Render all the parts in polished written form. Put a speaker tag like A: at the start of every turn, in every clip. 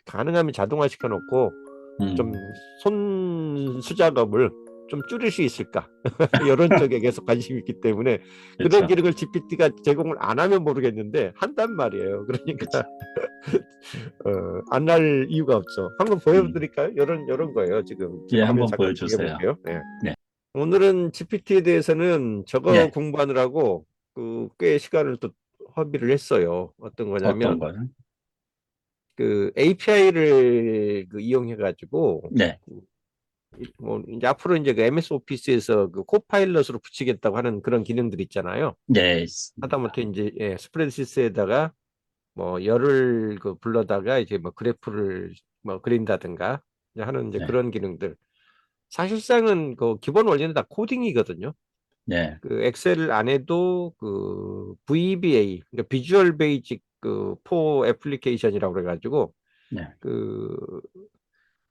A: 가능하면 자동화 시켜놓고 좀 손수 작업을 좀 줄일 수 있을까? 이런 쪽에 계속 관심이 있기 때문에 그런
B: 그렇죠.
A: 기능을 GPT가 제공을 안 하면 모르겠는데 한단 말이에요. 그러니까
B: 그렇죠.
A: 안 할 이유가 없죠. 한번
B: 음.
A: 보여드릴까요? 이런 거예요. 지금
B: 예,
A: 제가 화면
B: 한번
A: 잠깐 크게
B: 보여주세요.
A: 해볼게요. 네.
B: 네.
A: 오늘은 GPT에 대해서는 저거
B: 예.
A: 공부하느라고 꽤 시간을 또 허비를 했어요. 어떤
B: 어떤
A: 거냐면
B: 거요?
A: 그 API를 이용해 가지고
B: 네.
A: 뭐 이제 앞으로 이제 그 MS 오피스에서 그 코파일럿으로 붙이겠다고 하는 그런 기능들 있잖아요.
B: 네, 있습니다.
A: 하다못해 이제 스프레드시트에다가 뭐 열을 불러다가 이제 뭐 그래프를 뭐 그린다든가 하는 이제
B: 네.
A: 그런 기능들. 사실상은 그 기본 원리는 다 코딩이거든요.
B: 네.
A: 그 엑셀 안에도 그 VBA, 그러니까 비주얼 베이직 포 애플리케이션이라고 그래가지고
B: 네.
A: 그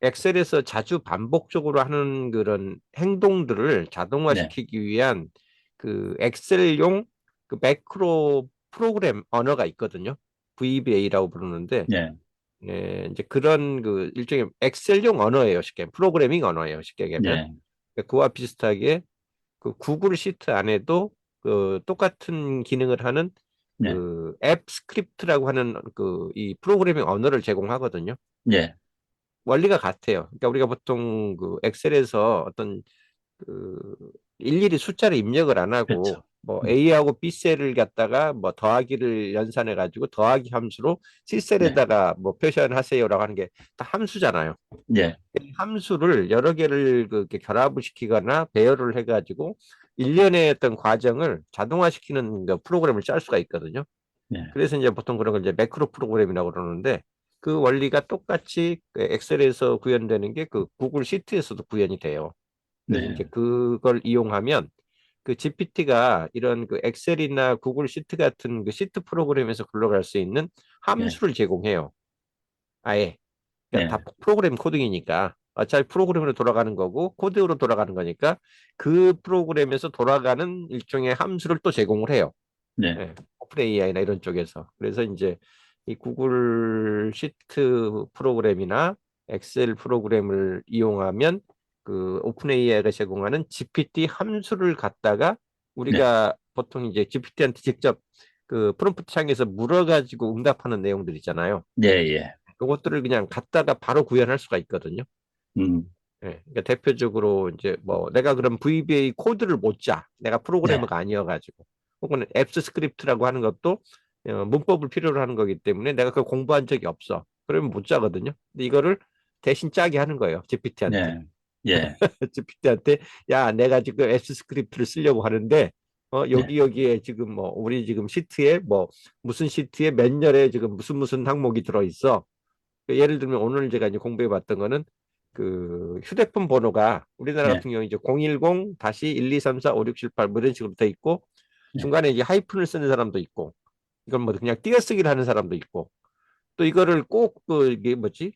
A: 엑셀에서 자주 반복적으로 하는 그런 행동들을
B: 네.
A: 자동화시키기 위한 그 엑셀용 그 매크로 프로그램 언어가 있거든요. VBA라고 부르는데
B: 네.
A: 이제 그런 그 일종의 엑셀용 언어예요. 쉽게 프로그래밍 언어예요. 쉽게 얘기하면
B: 네.
A: 그와 비슷하게 그 구글 시트 안에도 그 똑같은 기능을 하는
B: 네.
A: 그 앱 스크립트라고 하는 그 이 프로그래밍 언어를 제공하거든요.
B: 네.
A: 원리가 같아요. 그러니까 우리가 보통 그 엑셀에서 어떤 그 일일이 숫자를 입력을 안 하고
B: 그렇죠.
A: 뭐
B: 음.
A: A하고 B셀을 갖다가 뭐 더하기를 연산해 가지고 더하기 함수로
B: 네.
A: C셀에다가 뭐 표현하세요라고 하는 게 다 함수잖아요.
B: 네.
A: 이 함수를 여러 개를 그렇게 결합을 시키거나 배열을 해 가지고 일련의 어떤 과정을 자동화시키는 그 프로그램을 짤 수가 있거든요.
B: 네.
A: 그래서 이제 보통 그런 걸 이제 매크로 프로그램이라고 그러는데 그 원리가 똑같이 그 엑셀에서 구현되는 게 그 구글 시트에서도 구현이 돼요. 그래서
B: 네.
A: 이제 그걸 이용하면 그 GPT가 이런 그 엑셀이나 구글 시트 같은 그 시트 프로그램에서 굴러갈 수 있는
B: 네.
A: 함수를 제공해요. 아예. 그러니까
B: 네.
A: 다 프로그램 코딩이니까 어차피 프로그램으로 돌아가는 거고 코드로 돌아가는 거니까 그 프로그램에서 돌아가는 일종의 함수를 또 제공을 해요.
B: 네.
A: 예, 오픈 AI나 이런 쪽에서. 그래서 이제 이 구글 시트 프로그램이나 엑셀 프로그램을 이용하면 그 오픈 AI가 제공하는 GPT 함수를 갖다가
B: 네.
A: 우리가 보통 이제 GPT한테 직접 그 프롬프트 창에서 물어가지고 응답하는 내용들 있잖아요.
B: 네. 예.
A: 그것들을 그냥 갖다가 바로 구현할 수가 있거든요.
B: 음.
A: 예, 그러니까 대표적으로 이제 뭐 내가 그럼 VBA 코드를 못 짜. 내가
B: 네.
A: 프로그래머가 아니어가지고. 혹은 앱스 스크립트라고 하는 것도 문법을 필요로 하는 거기 때문에 내가 그걸 공부한 적이 없어. 그러면 못 짜거든요. 근데 이거를 대신 짜게 하는 거예요. GPT한테.
B: 네. 예.
A: GPT한테 야, 내가 지금 앱스 스크립트를 쓰려고 하는데
B: 네.
A: 여기에 지금 뭐 우리 지금 시트에 뭐 무슨 시트에 몇 열에 지금 무슨 항목이 들어 있어. 예를 들면 오늘 제가 이제 공부해 봤던 거는 그 휴대폰 번호가 우리나라
B: 네.
A: 같은 경우 이제 010-123456778 뭐 이런 식으로 돼 있고
B: 네.
A: 중간에 이제 하이픈을 쓰는 사람도 있고 이건 뭐 그냥 띄어쓰기를 하는 사람도 있고 또 이거를 꼭 이게 뭐지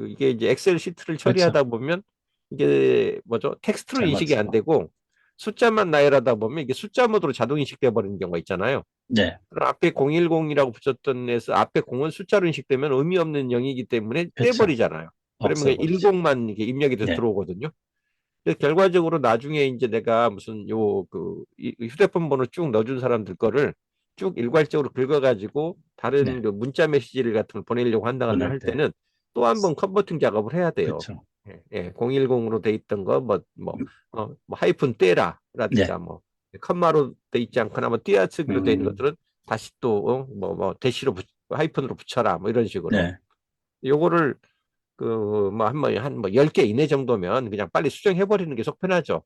A: 이게 이제 엑셀 시트를
B: 그렇죠.
A: 처리하다 보면 이게 뭐죠 텍스트로
B: 잘못
A: 인식이 안
B: 쓰고.
A: 되고 숫자만 나열하다 보면 이게 숫자 모드로 자동 인식돼 버리는 경우가 있잖아요.
B: 네.
A: 그럼 앞에 010이라고 붙였던 애서 앞에 0은 숫자로 인식되면 의미 없는 0이기 때문에
B: 그렇죠.
A: 떼버리잖아요. 그러면 그냥
B: 없애버리죠.
A: 10만 이렇게 입력이 돼서
B: 네.
A: 들어오거든요. 그래서 결과적으로 나중에 이제 내가 무슨 휴대폰 번호 쭉 넣어준 사람들 거를 쭉 일괄적으로 긁어가지고 다른
B: 네.
A: 그 문자 메시지를 같은 걸 보내려고 한다거나
B: 보낼
A: 할
B: 때.
A: 때는 또 한 번 컨버팅 작업을 해야 돼요.
B: 그렇죠.
A: 010으로 돼 있던 거 뭐 하이픈 떼라라든가
B: 네.
A: 뭐 컴마로 돼 있지 않거나 뭐 띄어쓰기로 돼 있는
B: 음.
A: 것들은 다시 또 대시로 하이픈으로 붙여라 뭐 이런 식으로
B: 네.
A: 요거를 그 뭐 한 뭐 10개 이내 정도면 그냥 빨리 수정해 버리는 게 속편하죠.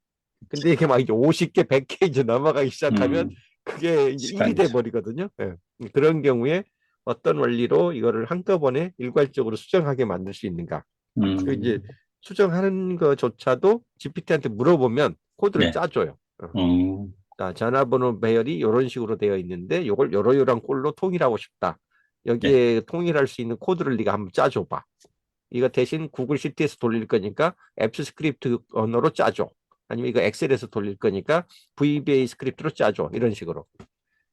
A: 근데 이게 막 이제 50개, 100개 이제 넘어가기 시작하면
B: 음.
A: 그게 이제 일이 돼
B: 시간이죠.
A: 버리거든요. 예. 그런 경우에 어떤 원리로 이거를 한꺼번에 일괄적으로 수정하게 만들 수 있는가? 그 이제
B: 음.
A: 수정하는 거조차도 GPT한테 물어보면 코드를
B: 네.
A: 짜줘요.
B: 음.
A: 자, 전화번호 배열이 이런 식으로 되어 있는데 이걸 요러요러한 꼴로 통일하고 싶다.
B: 네.
A: 여기에 통일할 수 있는 코드를 네가 한번 짜줘봐. 이거 대신 구글 시트에서 돌릴 거니까 앱 스크립트 언어로 짜줘. 아니면 이거 엑셀에서 돌릴 거니까 VBA 스크립트로 짜줘. 이런 식으로.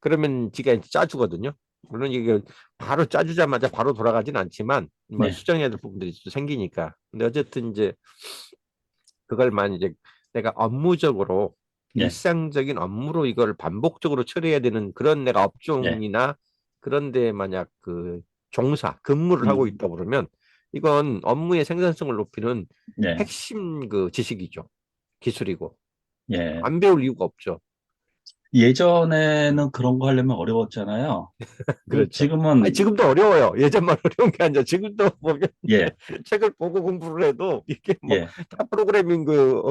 A: 그러면 지가 이제 짜주거든요. 물론 이게 바로 짜주자마자 바로 돌아가진 않지만 뭐
B: 네,
A: 수정해야 될 부분들이 또 생기니까. 근데 어쨌든 이제 그걸만 이제 내가 업무적으로
B: 네,
A: 일상적인 업무로 이걸 반복적으로 처리해야 되는 그런 내가
B: 네,
A: 업종이나 그런 데 만약 그 종사, 근무를 하고
B: 음,
A: 있다 그러면 이건 업무의 생산성을 높이는
B: 네,
A: 핵심 그 지식이죠. 기술이고.
B: 예.
A: 안 배울 이유가 없죠.
B: 예전에는 그런 거 하려면 어려웠잖아요. 뭐
A: 그렇죠. 아니,
B: 지금은,
A: 지금도 어려워요. 예전만 어려운 게 아니라 지금도 보면
B: 예,
A: 책을 보고 공부를 해도 이게 뭐
B: 예,
A: 다 프로그래밍 그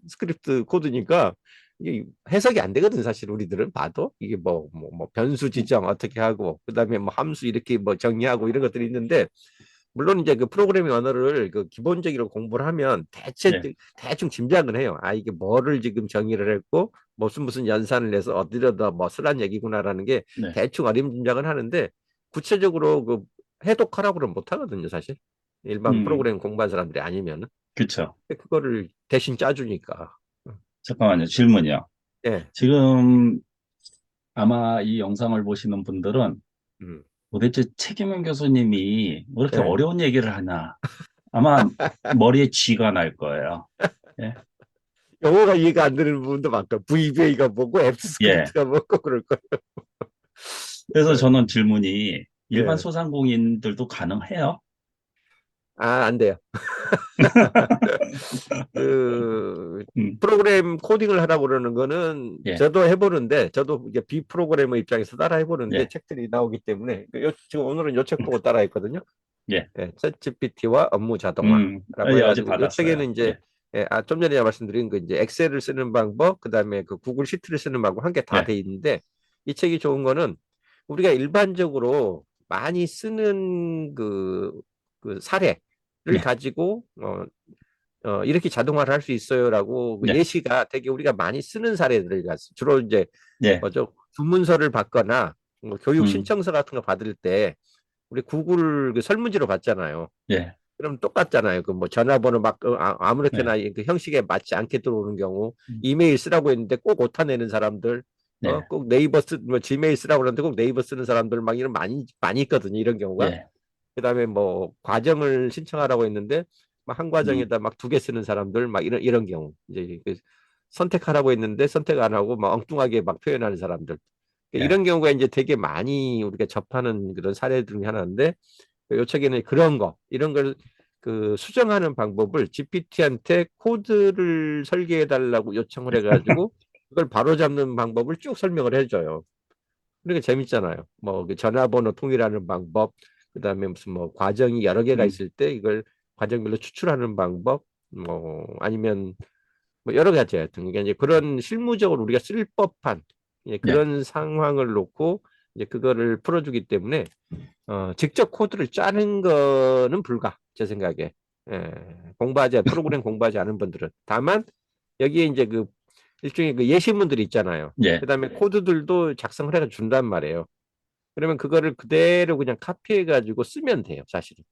A: 스크립트 코드니까 이게 해석이 안 되거든. 사실 우리들은 봐도 이게 뭐 변수 지정 어떻게 하고 그다음에 뭐 함수 이렇게 뭐 정의하고 이런 것들이 있는데 물론 이제 그 프로그래밍 언어를 그 기본적으로 공부를 하면
B: 예,
A: 대충 짐작은 해요. 아, 이게 뭐를 지금 정의를 했고 무슨 연산을 해서 어디로다 뭐 쓰란 얘기구나라는 게
B: 네,
A: 대충 어림짐작은 하는데 구체적으로 그 해독하라고 는 못 하거든요, 사실. 일반
B: 음,
A: 프로그래밍 공부한 사람들이 아니면은.
B: 그쵸.
A: 그거를 대신 짜주니까.
B: 잠깐만요. 질문이요.
A: 예.
B: 지금 아마 이 영상을 보시는 분들은
A: 음.
B: 도대체 최기명 교수님이 왜 이렇게
A: 예.
B: 어려운 얘기를 하나. 아마 머리에 쥐가 날 거예요. 예,
A: 영어가 이해가 안 되는 부분도 많고 VBA가 뭐고 앱스
B: 예.
A: 스크립트가 뭐고 그럴 거예요.
B: 그래서 저는 질문이 일반
A: 예.
B: 소상공인들도 가능해요?
A: 아, 안 돼요. 그
B: 음,
A: 프로그램 코딩을 하라고 그러는 거는
B: 예,
A: 저도 해보는데 저도 이제 비프로그래머 입장에서 따라 해보는데
B: 예,
A: 책들이 나오기 때문에 지금 오늘은 요 책 보고 따라 했거든요.
B: 예.
A: 예, 챗GPT와 업무 자동화라고
B: 예, 어제
A: 해가지고 요
B: 받았어요.
A: 책에는 이제
B: 예,
A: 좀 전에 말씀드린 그 이제 엑셀을 쓰는 방법, 그다음에 그 구글 시트를 쓰는 방법 한 개 다
B: 예,
A: 돼 있는데 이 책이 좋은 거는 우리가 일반적으로 많이 쓰는 그 사례를
B: 예,
A: 가지고 이렇게 자동화를 할 수 있어요라고 그
B: 예,
A: 예시가 되게 우리가 많이 쓰는 사례들을 주로 이제
B: 예,
A: 뭐죠? 주문서를 받거나 뭐 교육
B: 음,
A: 신청서 같은 거 받을 때 우리 구글 그 설문지로 받잖아요.
B: 예,
A: 그럼 똑같잖아요. 그 뭐 전화번호 막
B: 예,
A: 아무렇게나 그 형식에 맞지 않게 들어오는 경우
B: 음,
A: 이메일 쓰라고 했는데 꼭 오타 내는 사람들
B: 예,
A: 꼭 네이버 뭐 지메일 쓰라고 그러는데 꼭 네이버 쓰는 사람들 막 이런 많이 있거든요. 이런 경우가.
B: 예,
A: 그다음에 뭐 과정을 신청하라고 했는데 막 한
B: 음,
A: 과정에다 막 두 개 쓰는 사람들 막 이런 경우 이제 그 선택하라고 했는데 선택 안 하고 막 엉뚱하게 막 표현하는 사람들
B: 예.
A: 이런 경우가 이제 되게 많이 우리가 접하는 그런 사례 중에 하나인데 요 책에는 그런 거 이런 걸 그 수정하는 방법을 GPT한테 코드를 설계해 달라고 요청을 해가지고 그걸 바로잡는 방법을 쭉 설명을 해줘요. 그러니까 재밌잖아요. 뭐 그 전화번호 통일하는 방법, 그다음에 무슨 뭐 과정이 여러 개가
B: 음,
A: 있을 때 이걸 과정별로 추출하는 방법, 뭐 아니면 뭐 여러 가지 하여튼 그러니까 이제 그런 실무적으로 우리가 쓸 법한
B: 예.
A: 그런 상황을 놓고 이제 그거를 풀어주기 때문에 직접 코드를 짜는 거는 불가 제 생각에 프로그램 공부하지 않은 분들은 다만 여기에 이제 그 일종의 그 예시문들이 있잖아요.
B: 예,
A: 그다음에 코드들도 작성을 해서 준단 말이에요. 그러면 그거를 그대로 그냥 카피해 가지고 쓰면 돼요, 사실은.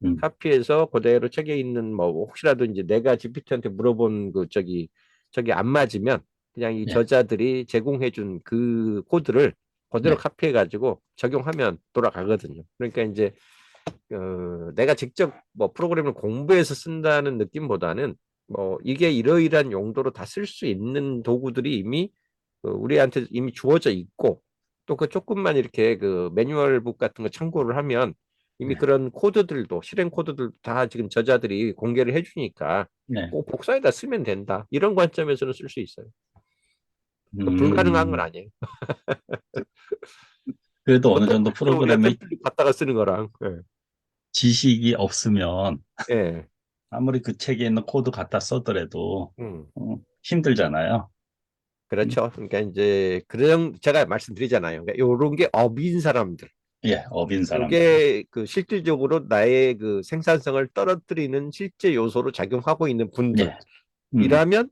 B: 음,
A: 카피해서 그대로 책에 있는 뭐 혹시라도 이제 내가 GPT한테 물어본 그 저기 안 맞으면 그냥 이
B: 예,
A: 저자들이 제공해 준 그 코드를 그대로
B: 예.
A: 카피해 가지고 적용하면 돌아가거든요. 그러니까 이제 내가 직접 뭐 프로그램을 공부해서 쓴다는 느낌보다는 뭐 이게 이러이러한 용도로 다 쓸 수 있는 도구들이 이미 우리한테 이미 주어져 있고 또 그 조금만 이렇게 그 매뉴얼북 같은 거 참고를 하면 이미
B: 예.
A: 그런 코드들도 실행 코드들도 다 지금 저자들이 공개를 해주니까
B: 네.
A: 꼭 복사해다 쓰면 된다. 이런 관점에서는 쓸 수 있어요. 그 불가능한 건
B: 음,
A: 아니에요.
B: 그래도 어느 정도
A: 템플릿도 우리가
B: 프로그램에
A: 템플릿 갖다가 쓰는 거랑
B: 지식이 없으면
A: 예.
B: 아무리 그 책에 있는 코드 갖다 써더라도
A: 음.
B: 힘들잖아요. 음,
A: 그렇죠. 그러니까 이제 그런 제가 말씀드리잖아요. 그러니까 요런 게 업인 사람들.
B: 예, 업인 사람들.
A: 요게 그 실질적으로 나의 그 생산성을 떨어뜨리는 실제 요소로 작용하고 있는
B: 예,
A: 분들이라면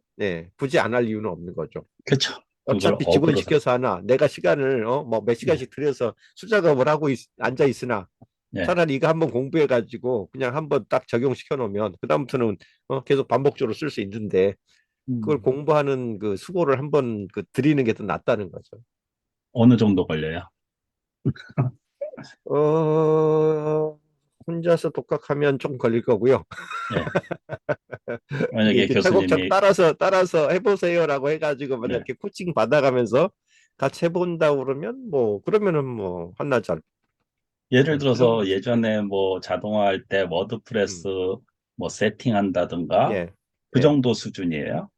A: 굳이 안 할 이유는 없는 거죠.
B: 그렇죠. 그걸
A: 어차피 직원
B: 업으로,
A: 시켜서 하나 내가 시간을 뭐 몇
B: 예,
A: 시간씩 들여서 수작업을 하고 앉아 있으나
B: 예,
A: 차라리 이거 한번 공부해 가지고 그냥 한번 딱 적용시켜 놓으면 그다음부터는 계속 반복적으로 쓸 수 있는데 그걸
B: 음,
A: 공부하는 그 수고를 한번 그 들이는 게 더 낫다는 거죠.
B: 어느 정도 걸려요?
A: 어, 혼자서 독학하면 좀 걸릴 거고요.
B: 예.
A: 이게
B: 만약에
A: 이제 차곡차곡
B: 교수님이
A: 따라서 해보세요라고 해가지고 만약
B: 네.
A: 이렇게 코칭 받아가면서 같이 해본다 그러면 뭐 그러면은 뭐 한나절.
B: 예를
A: 그 정도
B: 들어서
A: 수준이죠.
B: 예전에 뭐 자동화할 때
A: 음,
B: 워드프레스 뭐 세팅한다든가
A: 예,
B: 그
A: 예.
B: 정도 수준이에요?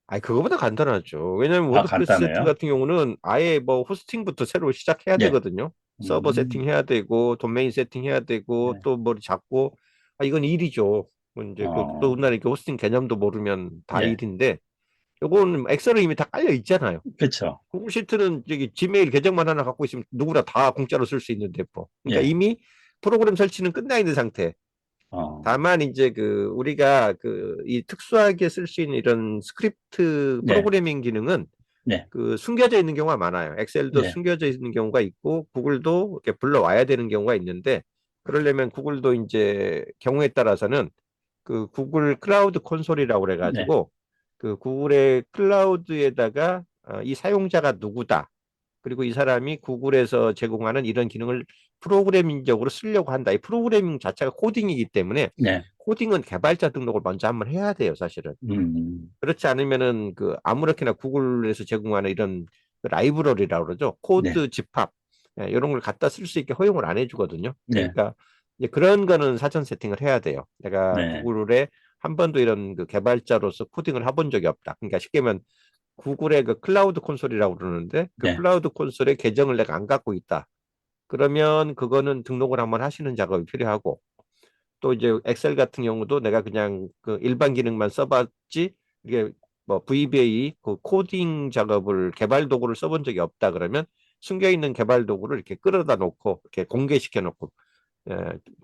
A: 아니 그거보다 간단하죠. 왜냐면
B: 아,
A: 워드프레스 세팅
B: 간단해요?
A: 같은 경우는 아예 뭐 호스팅부터 새로 시작해야
B: 예.
A: 되거든요. 서버
B: 음,
A: 세팅해야 되고 도메인 세팅해야 되고
B: 네.
A: 또 뭐 잡고 이건 일이죠. 뭐 이제 그
B: 어,
A: 더군다나 이렇게 호스팅 개념도 모르면 다
B: 예.
A: 일인데 요거는 엑셀은 이미 다 깔려 있잖아요.
B: 그쵸.
A: 구글 시트는 저기 지메일 계정만 하나 갖고 있으면 누구나 다 공짜로 쓸 수 있는데 뭐. 그러니까
B: 예.
A: 이미 프로그램 설치는 끝나 있는 상태.
B: 어,
A: 다만 이제 그 우리가 그 이 특수하게 쓸 수 있는 이런 스크립트
B: 네.
A: 프로그래밍 기능은
B: 네.
A: 그 숨겨져 있는 경우가 많아요. 엑셀도
B: 네.
A: 숨겨져 있는 경우가 있고 구글도 이렇게 불러와야 되는 경우가 있는데 그러려면 구글도 이제 경우에 따라서는 그 구글 클라우드 콘솔이라고
B: 네.
A: 그래가지고 그 구글의 클라우드에다가 이 사용자가 누구다. 그리고 이 사람이 구글에서 제공하는 이런 기능을 프로그래밍적으로 쓰려고 한다. 이 프로그래밍 자체가 코딩이기 때문에
B: 네.
A: 코딩은 개발자 등록을 먼저 한번 해야 돼요, 사실은.
B: 음,
A: 그렇지 않으면은 그 아무렇게나 구글에서 제공하는 이런 그 라이브러리라고 그러죠.
B: 네.
A: 코드 집합 이런 걸 갖다 쓸 수 있게 허용을 안 해주거든요.
B: 네.
A: 그러니까 이제 그런 거는 사전 세팅을 해야 돼요. 내가
B: 네.
A: 구글에 한 번도 이런 그 개발자로서 코딩을 해본 적이 없다. 그러니까 쉽게 말하면 구글의 그 클라우드 콘솔이라고 그러는데 그
B: 네.
A: 클라우드 콘솔의 계정을 내가 안 갖고 있다. 그러면 그거는 등록을 한번 하시는 작업이 필요하고 또 이제 엑셀 같은 경우도 내가 그냥 그 일반 기능만 써봤지 이게 뭐 VBA 그 코딩 작업을 개발 도구를 써본 적이 없다 그러면 숨겨 있는 개발 도구를 이렇게 끌어다 놓고 이렇게 공개시켜 놓고 예,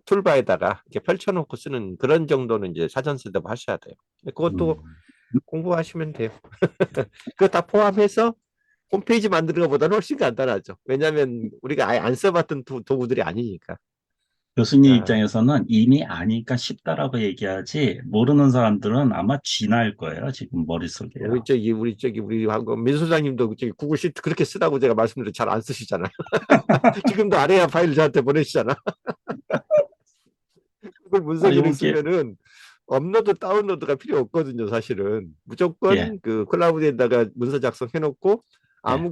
A: 툴바에다가 이렇게 펼쳐놓고 쓰는 그런 정도는 이제 사전 셋업 하셔야 돼요. 그것도
B: 음.
A: 공부하시면 돼요. 그거 다 포함해서 홈페이지 만드는 것보다는 훨씬 간단하죠. 왜냐하면 우리가 아예 안 써봤던 도구들이 아니니까.
B: 교수님
A: 아,
B: 입장에서는 이미 아니까 쉽다라고 얘기하지, 모르는 사람들은 아마 쥐날 거예요. 지금 머릿속에요.
A: 우리 하고 민 소장님도 저기 구글 시트 그렇게 쓰라고 제가 말씀드려 잘 안 쓰시잖아요. 지금도 아래야 파일 저한테 보내시잖아. 구글 문서
B: 아,
A: 기능
B: 요게,
A: 쓰면은 업로드 다운로드가 필요 없거든요. 사실은
B: 예,
A: 무조건 그 클라우드에다가 문서 작성해놓고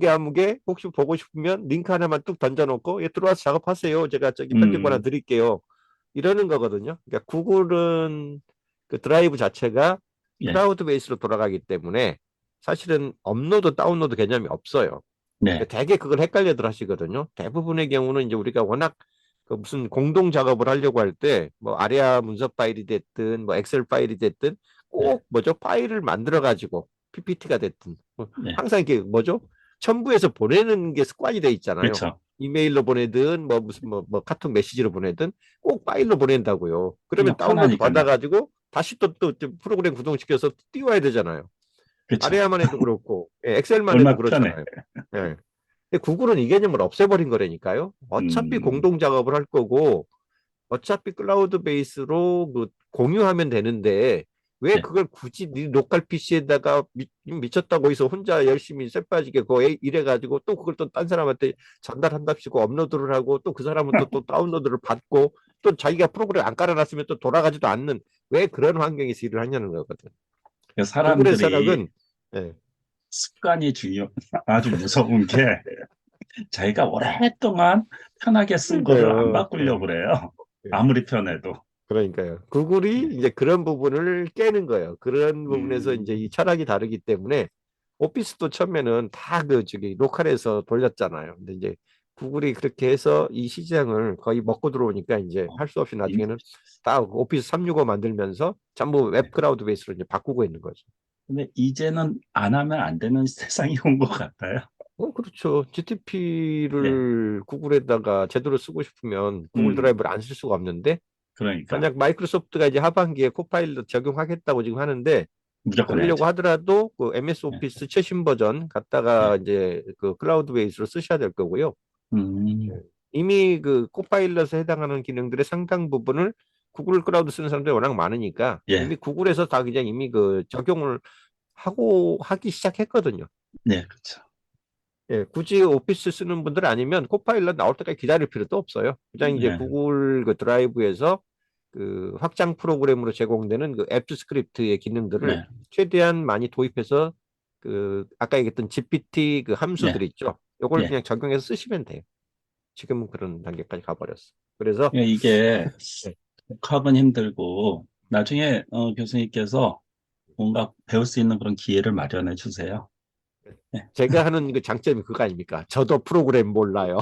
B: 예.
A: 아무개 혹시 보고 싶으면 링크 하나만 뚝 던져놓고 예, 들어와서 작업하세요. 제가 저기 편집 하나
B: 음,
A: 드릴게요. 이러는 거거든요. 그러니까 구글은 그 드라이브 자체가
B: 예,
A: 클라우드 베이스로 돌아가기 때문에 사실은 업로드 다운로드 개념이 없어요.
B: 네,
A: 그러니까 대개 그걸 헷갈려들 하시거든요. 대부분의 경우는 이제 우리가 워낙 그 무슨 공동 작업을 하려고 할 때 뭐 아리아 문서 파일이 됐든 뭐 엑셀 파일이 됐든
B: 네,
A: 꼭 뭐죠? 파일을 만들어 가지고 PPT가 됐든 뭐
B: 네.
A: 항상 이게 뭐죠? 첨부해서 보내는 게 습관이 돼 있잖아요.
B: 그렇죠.
A: 이메일로 보내든 뭐 무슨 뭐 카톡 메시지로 보내든 꼭 파일로 보낸다고요. 그러면
B: 그냥
A: 다운로드
B: 편하니까요.
A: 받아가지고 다시 또 프로그램 구동시켜서 띄워야 되잖아요.
B: 그렇죠.
A: 아레아만 해도 그렇고 엑셀만 해도
B: 얼마 편해.
A: 그렇잖아요. 예. 근데 구글은 이 개념을 없애버린 거라니까요. 어차피
B: 음,
A: 공동 작업을 할 거고 어차피 클라우드 베이스로 그 공유하면 되는데 왜
B: 네.
A: 그걸 굳이 네 로컬 PC에다가 미쳤다고 해서 혼자 열심히 쎄빠지게 그거 이래가지고 또 그걸 또 딴 사람한테 전달한답시고 업로드를 하고 또 그 사람은 또 다운로드를 받고 또 자기가 프로그램 안 깔아놨으면 또 돌아가지도 않는 왜 그런 환경에서 일을 하냐는 거거든.
B: 그
A: 구글의
B: 사람들이
A: 생각은 예,
B: 습관이 아주 무서운 게 자기가 오랫동안 편하게 쓴 거를 안
A: 그러니까요.
B: 바꾸려고
A: 예,
B: 그래요.
A: 예.
B: 아무리 편해도.
A: 그러니까요. 구글이
B: 예.
A: 이제 그런 부분을 깨는 거예요. 그런 부분에서 이제 이
B: 음,
A: 철학이 다르기 때문에 오피스도 처음에는 다 그 저기 로컬에서 돌렸잖아요. 근데 이제 구글이 그렇게 해서 이 시장을 거의 먹고 들어오니까 이제
B: 어,
A: 할 수 없이
B: 인-
A: 나중에는 다 오피스 365 만들면서 전부 웹 클라우드 베이스로 이제 바꾸고 있는 거죠.
B: 근데 이제는 안 하면 안 되는 세상이 온 것 같아요.
A: 그렇죠.
B: 예.
A: GTP를 구글에다가 제대로 쓰고 싶으면 구글
B: 음,
A: 드라이브를 안 쓸 수가 없는데
B: 그러니까
A: 만약 마이크로소프트가 이제 하반기에 코파일럿 적용하겠다고 지금 하는데
B: 무조건
A: 그러려고
B: 해야죠.
A: 하더라도 그 MS
B: 예.
A: 오피스 최신 버전
B: 예.
A: 갖다가 이제 그 클라우드 베이스로 쓰셔야 될 거고요. 예.
B: 음,
A: 이미 그 코파일럿에 해당하는 기능들의 상당 부분을 구글 클라우드 쓰는 사람들이 워낙 많으니까
B: 예.
A: 이미 구글에서 다 그냥 이미 그 적용을 하기 시작했거든요.
B: 네, 그렇죠.
A: 예, 굳이 오피스 쓰는 분들 아니면 코파일럿 나올 때까지 기다릴 필요도 없어요. 그냥 이제
B: 네,
A: 구글 그 드라이브에서 그 확장 프로그램으로 제공되는 그 앱 스크립트의 기능들을
B: 네,
A: 최대한 많이 도입해서 그 아까 얘기했던 GPT 그 함수들
B: 네,
A: 있죠. 요걸
B: 네.
A: 그냥 적용해서 쓰시면 돼요. 지금은 그런 단계까지 가버렸어. 그래서
B: 그러니까 이게
A: 예,
B: 독학은 힘들고 나중에 교수님께서 뭔가 배울 수 있는 그런 기회를 마련해 주세요. 네,
A: 제가 하는 그 장점이 그거 아닙니까? 저도 프로그램 몰라요.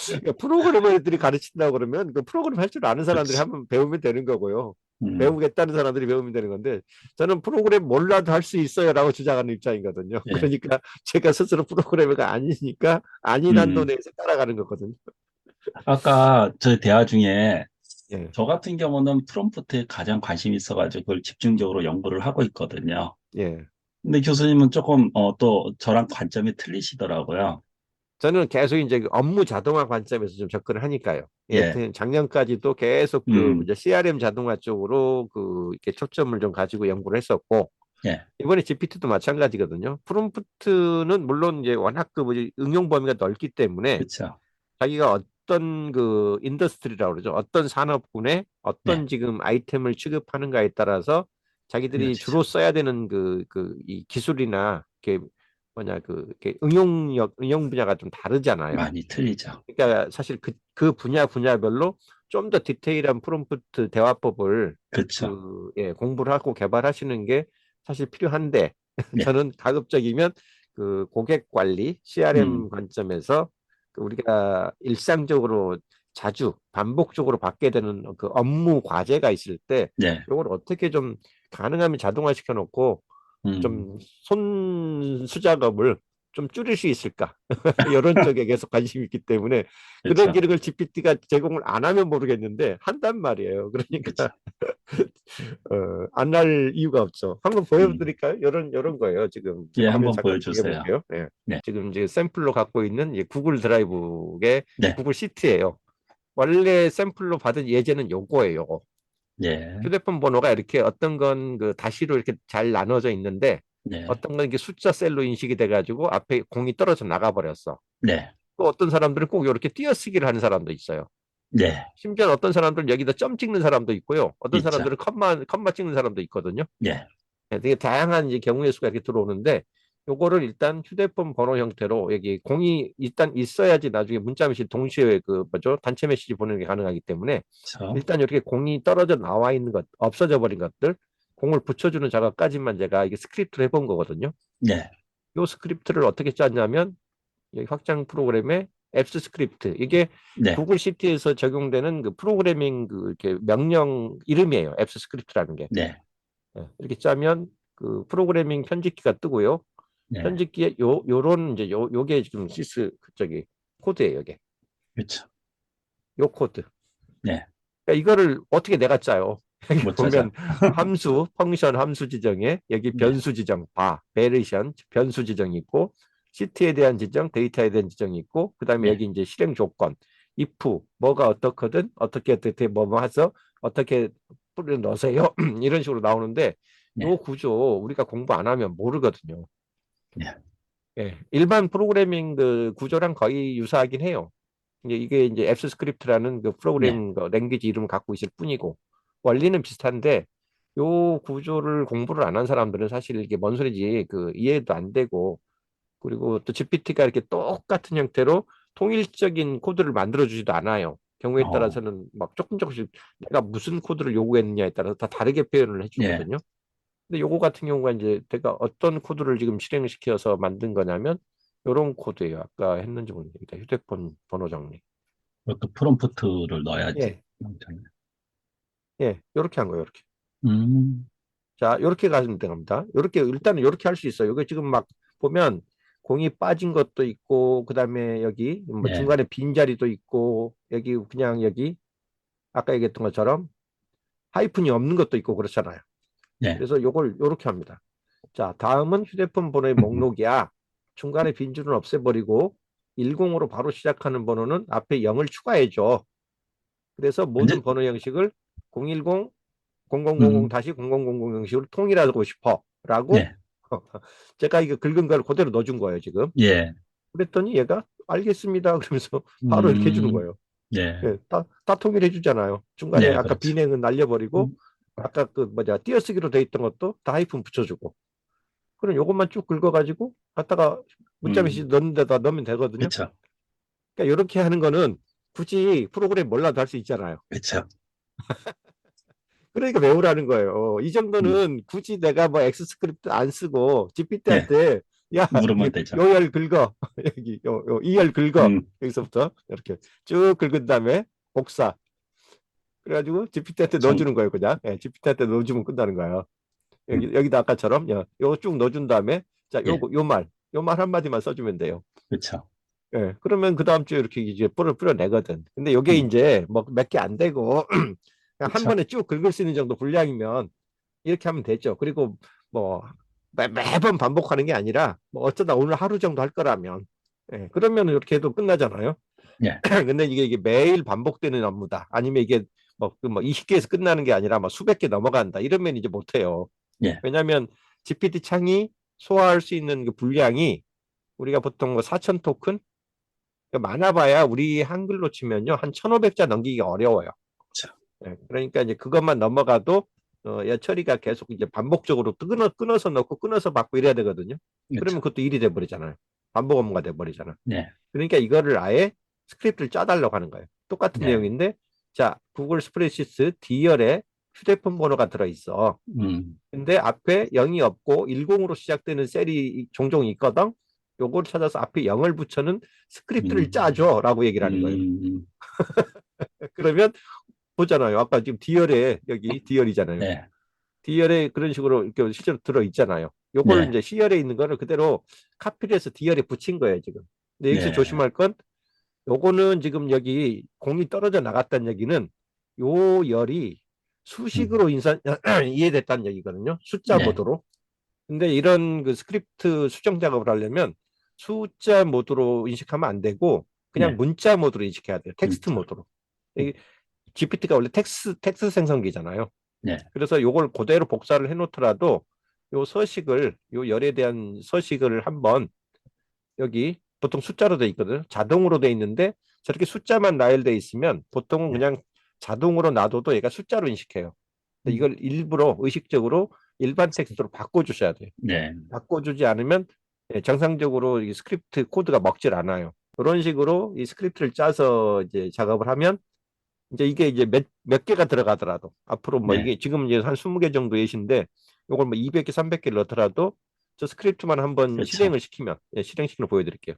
A: 그러니까 프로그래머들이 가르친다고 그러면 그 프로그램 할 줄 아는 사람들이
B: 그렇지.
A: 한번 배우면 되는 거고요.
B: 음,
A: 배우겠다는 사람들이 배우면 되는 건데 저는 프로그램 몰라도 할 수 있어요라고 주장하는 입장이거든요.
B: 예.
A: 그러니까 제가 스스로 프로그래머가 아니니까 아닌 한도
B: 음.
A: 내에서 따라가는 거거든요.
B: 아까 저희 대화 중에
A: 예,
B: 저 같은 경우는 프롬프트에 가장 관심이 있어가지고 그걸 집중적으로 연구를 하고 있거든요.
A: 예.
B: 근데 교수님은 조금 또 저랑 관점이 틀리시더라고요.
A: 저는 계속 이제 그 업무 자동화 관점에서 좀 접근을 하니까요.
B: 예,
A: 여튼 작년까지도 계속 그
B: 음,
A: 이제 CRM 자동화 쪽으로 그 이렇게 초점을 좀 가지고 연구를 했었고
B: 예,
A: 이번에 GPT도 마찬가지거든요. 프롬프트는 물론 이제 워낙 그 뭐지 응용 범위가 넓기 때문에
B: 그렇죠.
A: 자기가 어떤 그 인더스트리라고 그러죠. 어떤 산업군에
B: 예,
A: 어떤 지금 아이템을 취급하는가에 따라서 자기들이
B: 알려지죠.
A: 주로 써야 되는 이 기술이나 뭐냐 이렇게 응용 분야가 좀 다르잖아요.
B: 많이 틀리죠.
A: 그러니까 사실 그 분야별로 좀 더 디테일한 프롬프트 대화법을
B: 그렇죠.
A: 공부를 하고 개발하시는 게 사실 필요한데
B: 예,
A: 저는 가급적이면 그 고객 관리
B: 음,
A: CRM 관점에서 그 우리가 일상적으로 자주 반복적으로 받게 되는 그 업무 과제가 있을 때
B: 예,
A: 이걸 어떻게 좀 가능하면 자동화 시켜 놓고
B: 음,
A: 좀 손수작업을 좀 줄일 수 있을까? 이런 쪽에 계속 관심이 있기 때문에 그런
B: 그렇죠.
A: 기능을 GPT가 제공을 안 하면 모르겠는데 한단 말이에요.
B: 그렇죠.
A: 그러니까 안 할 이유가 없죠. 한번
B: 음,
A: 보여드릴까요? 이런 거예요. 지금
B: 예,
A: 제가 화면
B: 한번
A: 잠깐
B: 보여주세요.
A: 공개해 볼게요. 네.
B: 네,
A: 지금 이제 샘플로 갖고 있는 이 구글 드라이브의
B: 네,
A: 구글 시트예요. 원래 샘플로 받은 예제는 요거예요.
B: 예,
A: 휴대폰 번호가 이렇게 어떤 건 그 다시로 이렇게 잘 나눠져 있는데
B: 네,
A: 어떤 건 이게 숫자 셀로 인식이 돼가지고 앞에 공이 떨어져 나가 버렸어.
B: 네,
A: 또 어떤 사람들은 꼭 이렇게 띄어쓰기를 하는 사람도 있어요.
B: 네,
A: 심지어 어떤 사람들은 여기다 점 찍는 사람도 있고요. 어떤
B: 있죠.
A: 사람들은 컴마 찍는 사람도 있거든요.
B: 예,
A: 네, 되게 다양한 이제 경우의 수가 이렇게 들어오는데 요거를 일단 휴대폰 번호 형태로 여기 공이 일단 있어야지 나중에 문자 메시지 동시에 그 뭐죠 단체 메시지 보내는 게 가능하기 때문에
B: 그렇죠.
A: 일단 이렇게 공이 떨어져 나와 있는 것 없어져 버린 것들 공을 붙여주는 작업까지만 제가 이게 스크립트를 해본 거거든요.
B: 네,
A: 요 스크립트를 어떻게 짰냐면 여기 확장 프로그램의 앱스 스크립트 이게
B: 네,
A: 구글 시티에서 적용되는 그 프로그래밍 그 이렇게 명령 이름이에요. 앱스 스크립트라는 게.
B: 네,
A: 이렇게 짜면 그 프로그래밍 편집기가 뜨고요.
B: 네,
A: 편집기에 요런 이제 요게 지금 저기 코드예요, 이게.
B: 그렇죠.
A: 요 코드.
B: 네,
A: 그러니까 이거를 어떻게 내가 짜요? 여기
B: 못 찾아.
A: 보면 펑션 함수 지정에 여기
B: 네,
A: 변수 지정, 베리션, 변수 지정이 있고 시트에 대한 지정, 데이터에 대한 지정이 있고 그다음에
B: 네,
A: 여기 이제 실행 조건, if 뭐가 어떻거든 어떻게 뭐 해서 어떻게 뿌려 넣으세요. 이런 식으로 나오는데
B: 네,
A: 요 구조 우리가 공부 안 하면 모르거든요.
B: 네,
A: 예, 일반 프로그래밍 그 구조랑 거의 유사하긴 해요. 이게 이제 앱스 스크립트라는 그
B: 네,
A: 프로그램 그 랭귀지 이름을 갖고 있을 뿐이고 원리는 비슷한데 요 구조를 공부를 안 한 사람들은 사실 이게 뭔 소리지 그 이해도 안 되고 그리고 또 GPT가 이렇게 똑같은 형태로 통일적인 코드를 만들어 주지도 않아요. 경우에
B: 어,
A: 따라서는 막 조금씩 내가 무슨 코드를 요구했느냐에 따라서 다 다르게 표현을
B: 네,
A: 해주거든요. 근데 요거 같은 경우가 이제 내가 어떤 코드를 지금 실행시켜서 만든 거냐면 요런 코드예요. 아까 했는지 모르겠다. 휴대폰 번호 정리.
B: 그것도 프롬프트를 넣어야지.
A: 예, 요렇게 한 거예요. 요렇게.
B: 음,
A: 자, 요렇게 가시면 됩니다. 요렇게 일단은 요렇게 할 수 있어요. 이거 지금 막 보면 공이 빠진 것도 있고 그다음에 여기 뭐
B: 네,
A: 중간에 빈자리도 있고 여기 그냥 여기 아까 얘기했던 것처럼 하이픈이 없는 것도 있고 그렇잖아요.
B: 네,
A: 그래서 요걸 요렇게 합니다. 자, 다음은 휴대폰 번호의 목록이야. 중간에 빈줄은 없애버리고 10으로 바로 시작하는 번호는 앞에 0을 추가해줘. 그래서 모든
B: 완전,
A: 번호 형식을 010, 0000
B: 음,
A: 다시 0000 형식으로 통일하고 싶어. 라고
B: 네,
A: 제가 이거 긁은 걸 그대로 넣어준 거예요, 지금.
B: 예,
A: 그랬더니 얘가 알겠습니다. 그러면서 바로 이렇게 해주는
B: 음,
A: 거예요.
B: 예,
A: 예, 다 통일해 주잖아요. 중간에
B: 예,
A: 아까
B: 그렇죠.
A: 비냉은 날려버리고
B: 음,
A: 아까 그 뭐냐 띄어쓰기로 돼 있던 것도 다 하이픈 붙여주고 그럼 요것만 쭉 긁어가지고 갖다가 문자 메시지
B: 음,
A: 넣는 데다 넣으면 되거든요.
B: 그쵸,
A: 그러니까 이렇게 하는 거는 굳이 프로그램 몰라도 할 수 있잖아요.
B: 그쵸.
A: 그러니까 외우라는 거예요. 이
B: 음,
A: 정도는 굳이 내가 뭐 엑스 스크립트 안 쓰고
B: 예,
A: GPT한테 야,
B: 물으면 되죠.
A: 요열 긁어. 여기 이열 긁어.
B: 음,
A: 여기서부터 이렇게 쭉 긁은 다음에 복사. 그래가지고 GPT한테
B: 정,
A: 넣어주는 거예요, 그냥. 예, GPT한테 넣어주면 끝나는 거예요.
B: 음,
A: 여기다 아까처럼 요거 쭉 넣어준 다음에 자,
B: 예,
A: 요 말 한마디만 써주면 돼요.
B: 그쵸.
A: 예, 그러면 그 다음 주에 이렇게 이제 뿌려내거든. 근데 요게
B: 음,
A: 이제 뭐 몇 개 안 되고 그냥 한
B: 그쵸.
A: 번에 쭉 긁을 수 있는 정도 분량이면 이렇게 하면 되죠. 그리고 뭐 매번 반복하는 게 아니라 뭐 어쩌다 오늘 하루 정도 할 거라면 예, 그러면 이렇게 해도 끝나잖아요.
B: 예,
A: 근데 이게 매일 반복되는 업무다. 아니면 이게 뭐 20개에서 끝나는 게 아니라 막 수백 개 넘어간다. 이러면 이제 못해요.
B: 예,
A: 왜냐하면 GPT 창이 소화할 수 있는 그 분량이 우리가 보통 뭐 4천 토큰 많아봐야 우리 한글로 치면요 한 1,500자 넘기기가 어려워요.
B: 그쵸.
A: 예, 그러니까 이제 그것만 넘어가도 야 처리가 계속 이제 반복적으로 끊어서 넣고 끊어서 받고 이래야 되거든요. 그러면
B: 그쵸.
A: 그것도 일이 돼버리잖아요. 반복 업무가 돼버리잖아.
B: 예,
A: 그러니까 이거를 아예 스크립트를 짜달라고 하는 거예요. 똑같은
B: 예,
A: 내용인데, 자, 구글 스프레드시트 D열에 휴대폰 번호가 들어있어.
B: 음,
A: 근데 앞에 0이 없고 10으로 시작되는 셀이 종종 있거든. 요걸 찾아서 앞에 0을 붙여는 스크립트를
B: 음,
A: 짜줘라고 얘기를 하는 거예요.
B: 음,
A: 그러면 보잖아요. 아까 지금 D열에 여기 D열이잖아요.
B: 예,
A: D열에 그런 식으로 이렇게 실제로 들어 있잖아요. 요걸
B: 예,
A: 이제 C열에 있는 거를 그대로 카피를 해서 D열에 붙인 거예요, 지금. 근데 여기서
B: 예,
A: 조심할 건 요거는 지금 여기 공이 떨어져 나갔다는 얘기는 요 열이
B: 음,
A: 수식으로 이해됐다는 얘기거든요. 숫자
B: 예,
A: 모드로. 근데 이런 그 스크립트 수정 작업을 하려면 숫자 모드로 인식하면 안 되고 그냥
B: 예,
A: 문자 모드로 인식해야 돼요. 텍스트
B: 문자.
A: 모드로. 이 GPT가 원래 텍스트 생성기잖아요.
B: 예,
A: 그래서 요걸 그대로 복사를 해놓더라도 요 서식을 요 열에 대한 서식을 한번 여기 보통 숫자로 돼 있거든. 자동으로 돼 있는데 저렇게 숫자만 나열돼 있으면 보통은
B: 예,
A: 그냥 자동으로 놔둬도 얘가 숫자로 인식해요. 근데
B: 음,
A: 이걸 일부러 의식적으로 일반 텍스트로 바꿔주셔야 돼요.
B: 예,
A: 바꿔주지 않으면 정상적으로 이 스크립트 코드가 먹질 않아요. 그런 식으로 이 스크립트를 짜서 이제 작업을 하면 이제 이게 이제 몇 개가 들어가더라도 앞으로 뭐
B: 예,
A: 이게 지금 이제 한 20개 정도 예시인데 이걸 뭐 200개, 300개를 넣더라도 저 스크립트만 한번
B: 그렇죠.
A: 실행을 시키면 실행시키는 거 보여드릴게요.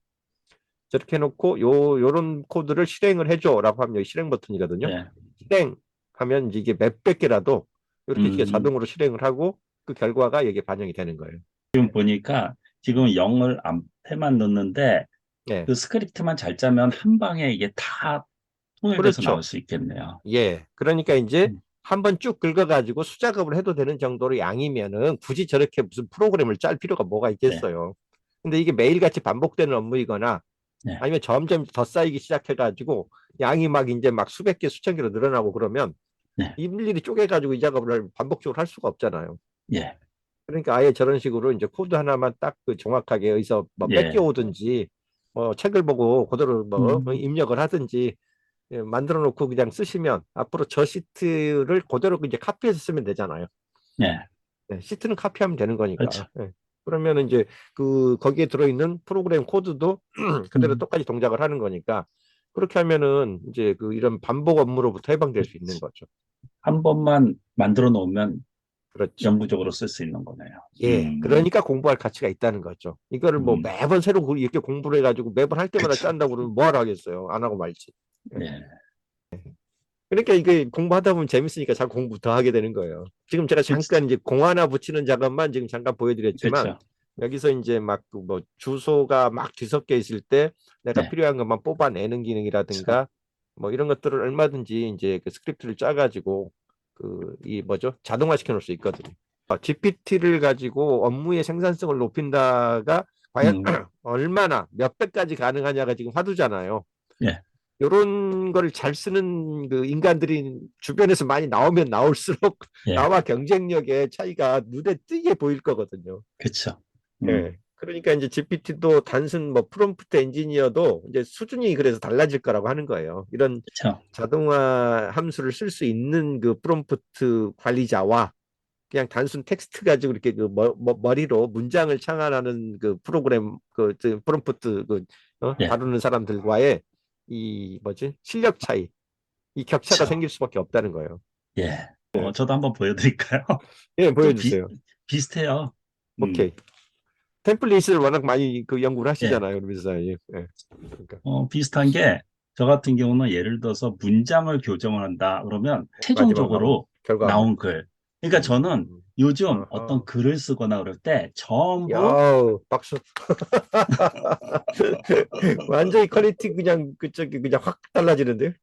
A: 저렇게 해놓고 요런 코드를 실행을 해줘라고 하면 여기 실행 버튼이거든요.
B: 예,
A: 실행하면 이제 이게 몇백 개라도 이렇게
B: 음,
A: 자동으로 실행을 하고 그 결과가 여기에 반영이 되는 거예요.
B: 지금 보니까 지금 0을 앞에만 넣는데
A: 예,
B: 그 스크립트만 잘 짜면 한 방에 이게 다 통일돼서 나올
A: 그렇죠.
B: 수 있겠네요.
A: 예, 그러니까 이제
B: 음,
A: 한번 쭉 긁어가지고 수작업을 해도 되는 정도로 양이면은 굳이 저렇게 무슨 프로그램을 짤 필요가 뭐가
B: 네,
A: 있겠어요. 근데 이게 매일같이 반복되는 업무이거나
B: 네,
A: 아니면 점점 더 쌓이기 시작해가지고 양이 막 이제 막 수백 개, 수천 개로 늘어나고 그러면
B: 네,
A: 일일이 쪼개가지고 이 작업을 반복적으로 할 수가 없잖아요.
B: 예,
A: 그러니까 아예 저런 식으로 이제 코드 하나만 딱 그 정확하게 여기서 뭐
B: 예,
A: 뺏겨오든지 뭐 책을 보고 그대로 뭐
B: 음,
A: 입력을 하든지 만들어 놓고 그냥 쓰시면 앞으로 저 시트를 그대로 이제 카피해서 쓰면 되잖아요.
B: 예,
A: 시트는 카피하면 되는
B: 그렇죠.
A: 거니까. 그러면 이제 그 거기에 들어있는 프로그램 코드도 그대로
B: 음,
A: 똑같이 동작을 하는 거니까 그렇게 하면은 이제 그 이런 반복 업무로부터 해방될 수 있는 거죠.
B: 한 번만 만들어 놓으면
A: 그렇죠.
B: 영구적으로 쓸 수 있는 거네요.
A: 예, 그러니까 공부할 가치가 있다는 거죠. 이거를 뭐
B: 음,
A: 매번 새로 이렇게 공부를 해가지고 매번 할 때마다
B: 그렇죠.
A: 짠다고 그러면 뭐 하러 하겠어요. 안 하고 말지. 예.
B: 예,
A: 그러니까 이게 공부하다 보면 재밌으니까 자꾸 공부 더 하게 되는 거예요. 지금 제가 잠깐 이제 공 하나 붙이는 작업만 지금 잠깐 보여드렸지만
B: 그렇죠.
A: 여기서 이제 막 그 뭐 주소가 막 뒤섞여 있을 때 내가
B: 네,
A: 필요한 것만 뽑아내는
B: 그렇죠.
A: 기능이라든가 뭐 이런 것들을 얼마든지 이제 그 스크립트를 짜가지고 그 이 뭐죠 자동화 시켜 놓을 수 있거든요. GPT를 가지고 업무의 생산성을 높인다가 과연
B: 음,
A: 얼마나 몇 배까지 가능하냐가 지금 화두잖아요.
B: 예,
A: 요런 거를 잘 쓰는 그 인간들이 주변에서 많이 나오면 나올수록
B: 예,
A: 나와 경쟁력의 차이가 눈에 띄게 보일 거거든요.
B: 그쵸.
A: 예. 그러니까 이제 GPT도 단순 뭐 프롬프트 엔지니어도 이제 수준이 그래서 달라질 거라고 하는 거예요. 이런
B: 그쵸.
A: 자동화 함수를 쓸 수 있는 그 프롬프트 관리자와 그냥 단순 텍스트 가지고 이렇게 그 머리로 문장을 창안하는 그 프로그램 그 프롬프트
B: 예,
A: 다루는 사람들과의 이 뭐지 실력 차이, 이 격차가
B: 그쵸.
A: 생길 수밖에 없다는 거예요.
B: 예. 저도 한번 보여드릴까요?
A: 예,
B: 좀
A: 보여주세요.
B: 비슷해요. 음,
A: 오케이. 템플릿을 워낙 많이 그 연구를
B: 예.
A: 하시잖아요, 그러면서 예. 예. 그러니까
B: 비슷한 게, 저 같은 경우는 예를 들어서 문장을 교정을 한다. 그러면
A: 마지막 나온
B: 최종적으로
A: 결과물.
B: 나온 글. 그러니까 저는 요즘 어떤
A: 어허.
B: 글을 쓰거나 그럴 때 전부
A: 야우, 박수. 완전히 퀄리티 그냥 그쪽이 그냥 확 달라지는데요.